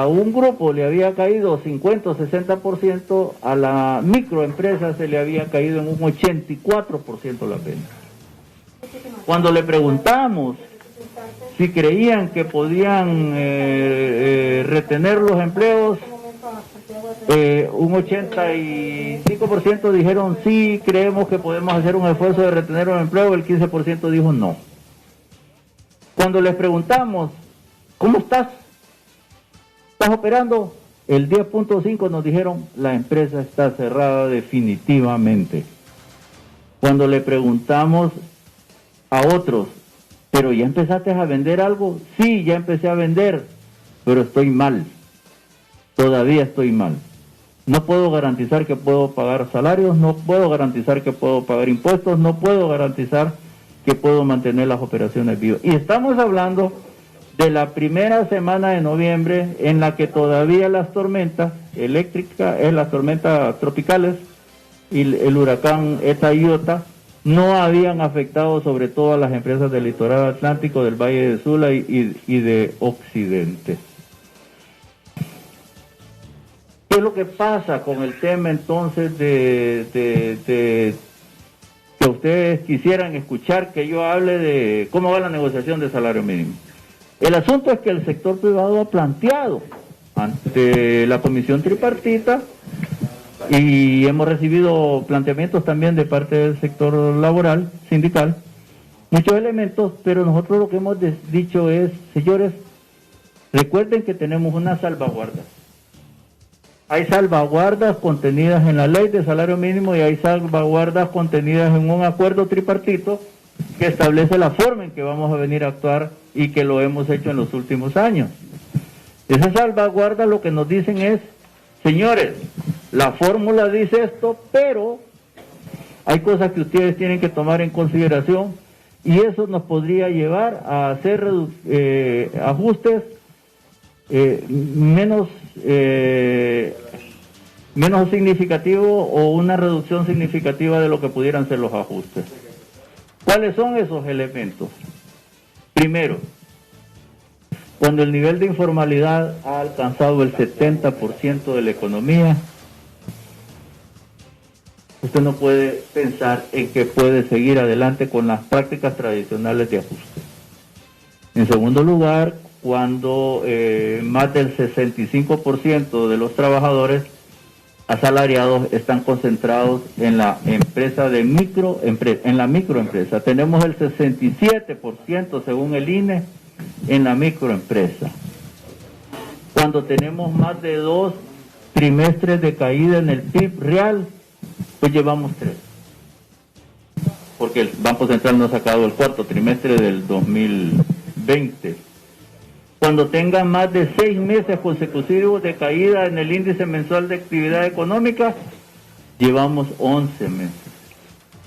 a un grupo le había caído 50 o 60%, a la microempresa se le había caído en un 84% la venta. Cuando le preguntamos si creían que podían retener los empleos, un 85% dijeron sí, creemos que podemos hacer un esfuerzo de retener los empleos, el 15% dijo no. Cuando les preguntamos, ¿cómo estás? ¿Estás operando? El 10.5% nos dijeron, la empresa está cerrada definitivamente. Cuando le preguntamos a otros, ¿pero ya empezaste a vender algo? Sí, ya empecé a vender, pero estoy mal. Todavía estoy mal. No puedo garantizar que puedo pagar salarios, no puedo garantizar que puedo pagar impuestos, no puedo garantizar que puedo mantener las operaciones vivas. Y estamos hablando de la primera semana de noviembre, en la que todavía las tormentas eléctricas, las tormentas tropicales y el huracán Eta y Iota no habían afectado sobre todo a las empresas del litoral atlántico, del Valle de Sula y de Occidente. ¿Qué es lo que pasa con el tema entonces que ustedes quisieran escuchar que yo hable de cómo va la negociación de salario mínimo? El asunto es que el sector privado ha planteado ante la comisión tripartita, y hemos recibido planteamientos también de parte del sector laboral, sindical, muchos elementos, pero nosotros lo que hemos dicho es, señores, recuerden que tenemos una salvaguarda. Hay salvaguardas contenidas en la ley de salario mínimo y hay salvaguardas contenidas en un acuerdo tripartito que establece la forma en que vamos a venir a actuar y que lo hemos hecho en los últimos años. Esas salvaguardas lo que nos dicen es, señores, la fórmula dice esto, pero hay cosas que ustedes tienen que tomar en consideración y eso nos podría llevar a hacer ajustes menos significativos o una reducción significativa de lo que pudieran ser los ajustes. ¿Cuáles son esos elementos? Primero, cuando el nivel de informalidad ha alcanzado el 70% de la economía, usted no puede pensar en que puede seguir adelante con las prácticas tradicionales de ajuste. En segundo lugar, cuando más del 65% de los trabajadores asalariados están concentrados en la empresa de microempresa. Tenemos el 67% según el INE en la microempresa. Cuando tenemos más de 2 trimestres de caída en el PIB real, pues llevamos 3. Porque el Banco Central no ha sacado el cuarto trimestre del 2020. Cuando tengan más de 6 meses consecutivos de caída en el índice mensual de actividad económica, llevamos 11 meses.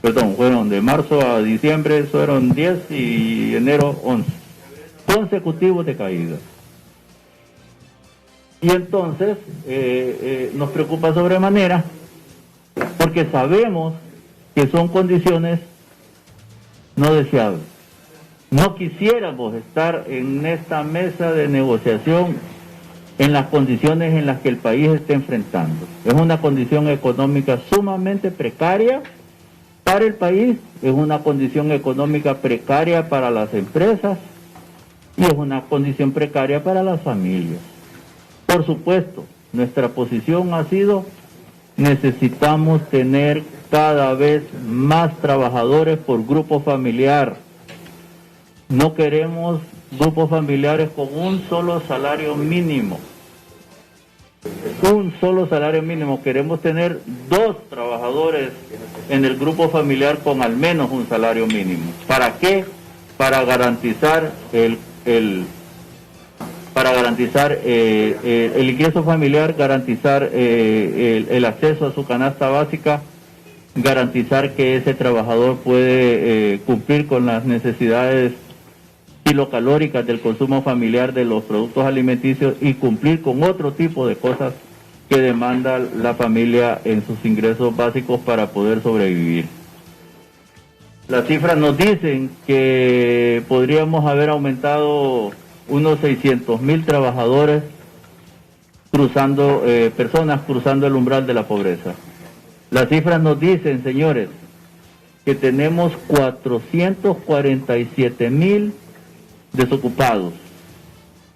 Perdón, fueron de marzo a diciembre, fueron 10 y enero 11. Consecutivos de caída. Y entonces nos preocupa sobremanera porque sabemos que son condiciones no deseables. No quisiéramos estar en esta mesa de negociación en las condiciones en las que el país está enfrentando. Es una condición económica sumamente precaria para el país, es una condición económica precaria para las empresas y es una condición precaria para las familias. Por supuesto, nuestra posición ha sido: necesitamos tener cada vez más trabajadores por grupo familiar. No queremos grupos familiares con un solo salario mínimo. Un solo salario mínimo. Queremos tener 2 trabajadores en el grupo familiar con al menos un salario mínimo. ¿Para qué? Para garantizar el ingreso familiar, garantizar el acceso a su canasta básica, garantizar que ese trabajador puede cumplir con las necesidades kilocalóricas del consumo familiar de los productos alimenticios y cumplir con otro tipo de cosas que demanda la familia en sus ingresos básicos para poder sobrevivir. Las cifras nos dicen que podríamos haber aumentado unos 600,000 trabajadores personas cruzando el umbral de la pobreza. Las cifras nos dicen, señores, que tenemos 447,000 desocupados.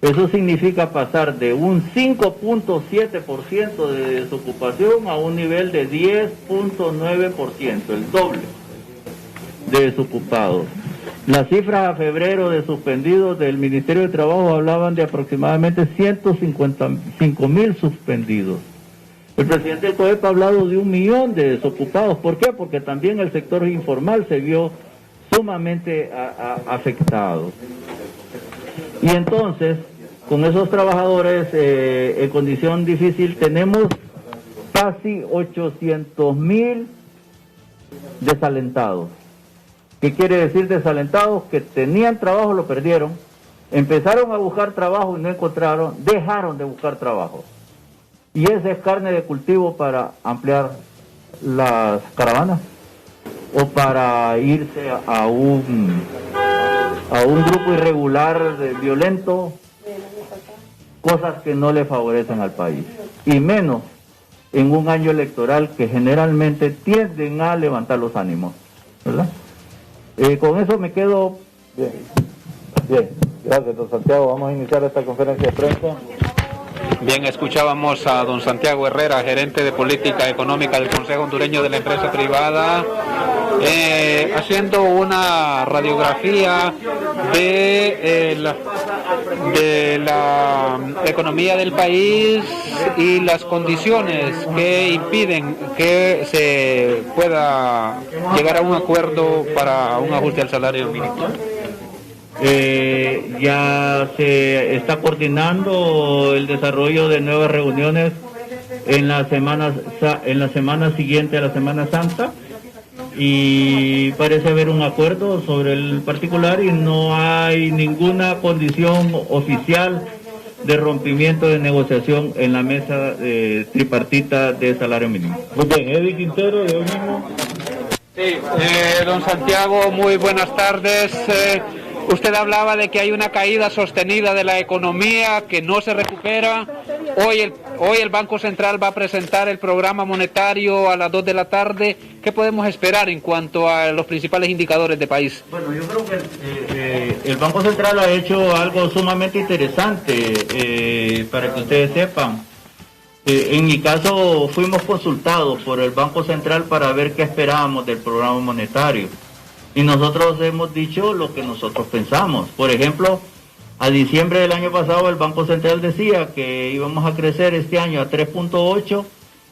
Eso significa pasar de un 5.7% de desocupación a un nivel de 10.9%, el doble de desocupados. Las cifras a febrero de suspendidos del Ministerio de Trabajo hablaban de aproximadamente 155,000 suspendidos. El presidente del COEP ha hablado de 1 millón de desocupados. ¿Por qué? Porque también el sector informal se vio sumamente afectado. Y entonces, con esos trabajadores en condición difícil, tenemos casi 800,000 desalentados. ¿Qué quiere decir desalentados? Que tenían trabajo, lo perdieron, empezaron a buscar trabajo y no encontraron, dejaron de buscar trabajo. Y esa es carne de cultivo para ampliar las caravanas o para irse a un grupo irregular violento, cosas que no le favorecen al país, y menos en un año electoral que generalmente tienden a levantar los ánimos, ¿verdad? Con eso me quedo bien. Bien, gracias, don Santiago. Vamos a iniciar esta conferencia de prensa. Bien, escuchábamos a don Santiago Herrera, gerente de política económica del Consejo Hondureño de la Empresa Privada, haciendo una radiografía de la economía del país y las condiciones que impiden que se pueda llegar a un acuerdo para un ajuste al salario mínimo. Ya se está coordinando el desarrollo de nuevas reuniones en la semana siguiente a la Semana Santa, y parece haber un acuerdo sobre el particular y no hay ninguna condición oficial de rompimiento de negociación en la mesa tripartita de salario mínimo. Muy bien, Eddie Quintero, de hoy mismo. Sí, don Santiago, muy buenas tardes. Usted hablaba de que hay una caída sostenida de la economía, que no se recupera. Hoy el Banco Central va a presentar el programa monetario a las 2 de la tarde. ¿Qué podemos esperar en cuanto a los principales indicadores de país? Bueno, yo creo que el Banco Central ha hecho algo sumamente interesante, para que ustedes sepan. En mi caso, fuimos consultados por el Banco Central para ver qué esperábamos del programa monetario. Y nosotros hemos dicho lo que nosotros pensamos. Por ejemplo, a diciembre del año pasado el Banco Central decía que íbamos a crecer este año a 3.8,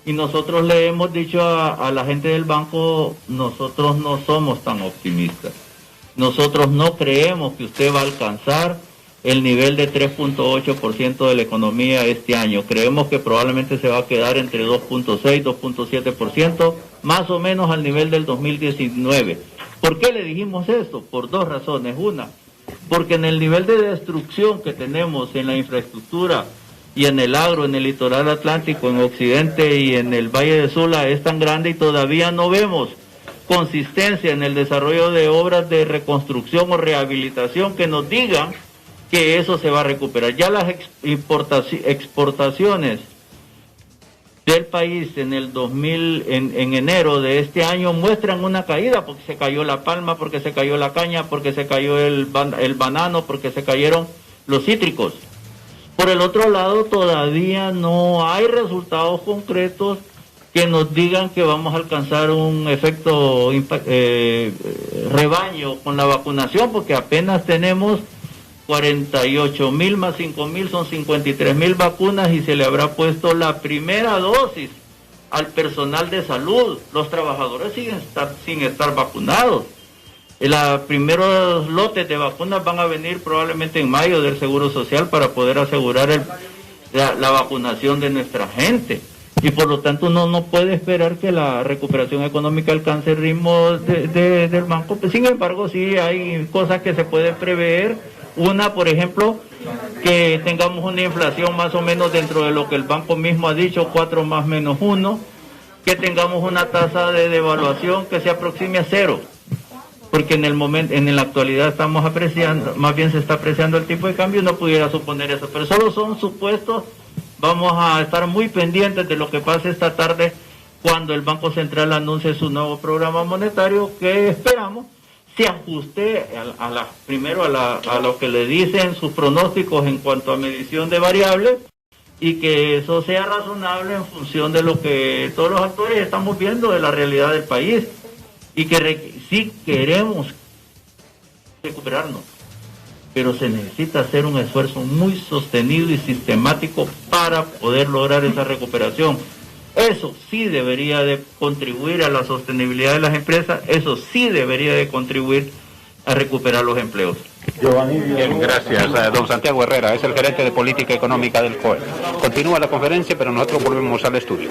y nosotros le hemos dicho a la gente del banco, nosotros no somos tan optimistas. Nosotros no creemos que usted va a alcanzar el nivel de 3.8% de la economía este año. Creemos que probablemente se va a quedar entre 2.6, 2.7%, más o menos al nivel del 2019. ¿Por qué le dijimos esto? Por dos razones. Una, porque en el nivel de destrucción que tenemos en la infraestructura y en el agro, en el litoral atlántico, en Occidente y en el Valle de Sula es tan grande, y todavía no vemos consistencia en el desarrollo de obras de reconstrucción o rehabilitación que nos digan que eso se va a recuperar. Ya las exportaciones del país en el en enero de este año muestran una caída, porque se cayó la palma, porque se cayó la caña, porque se cayó el banano, porque se cayeron los cítricos. Por el otro lado, todavía no hay resultados concretos que nos digan que vamos a alcanzar un efecto rebaño con la vacunación, porque apenas tenemos 48,000 más 5,000, son 53,000 vacunas, y se le habrá puesto la primera dosis al personal de salud. Los trabajadores siguen sin estar vacunados. Los primeros lotes de vacunas van a venir probablemente en mayo del Seguro Social para poder asegurar la vacunación de nuestra gente. Y por lo tanto no puede esperar que la recuperación económica alcance el ritmo del banco. Sin embargo, sí hay cosas que se pueden prever. Una, por ejemplo, que tengamos una inflación más o menos dentro de lo que el banco mismo ha dicho, 4 más menos 1, que tengamos una tasa de devaluación que se aproxime a 0, porque en la actualidad estamos apreciando, más bien se está apreciando el tipo de cambio, no pudiera suponer eso, pero solo son supuestos Vamos a estar muy pendientes de lo que pase esta tarde cuando el Banco Central anuncie su nuevo programa monetario, que esperamos se ajuste primero a lo que le dicen sus pronósticos en cuanto a medición de variables, y que eso sea razonable en función de lo que todos los actores estamos viendo de la realidad del país, y que sí queremos recuperarnos, pero se necesita hacer un esfuerzo muy sostenido y sistemático para poder lograr esa recuperación. Eso sí debería de contribuir a la sostenibilidad de las empresas, eso sí debería de contribuir a recuperar los empleos. Bien, gracias. Don Santiago Herrera es el gerente de política económica del COE. Continúa la conferencia, pero nosotros volvemos al estudio.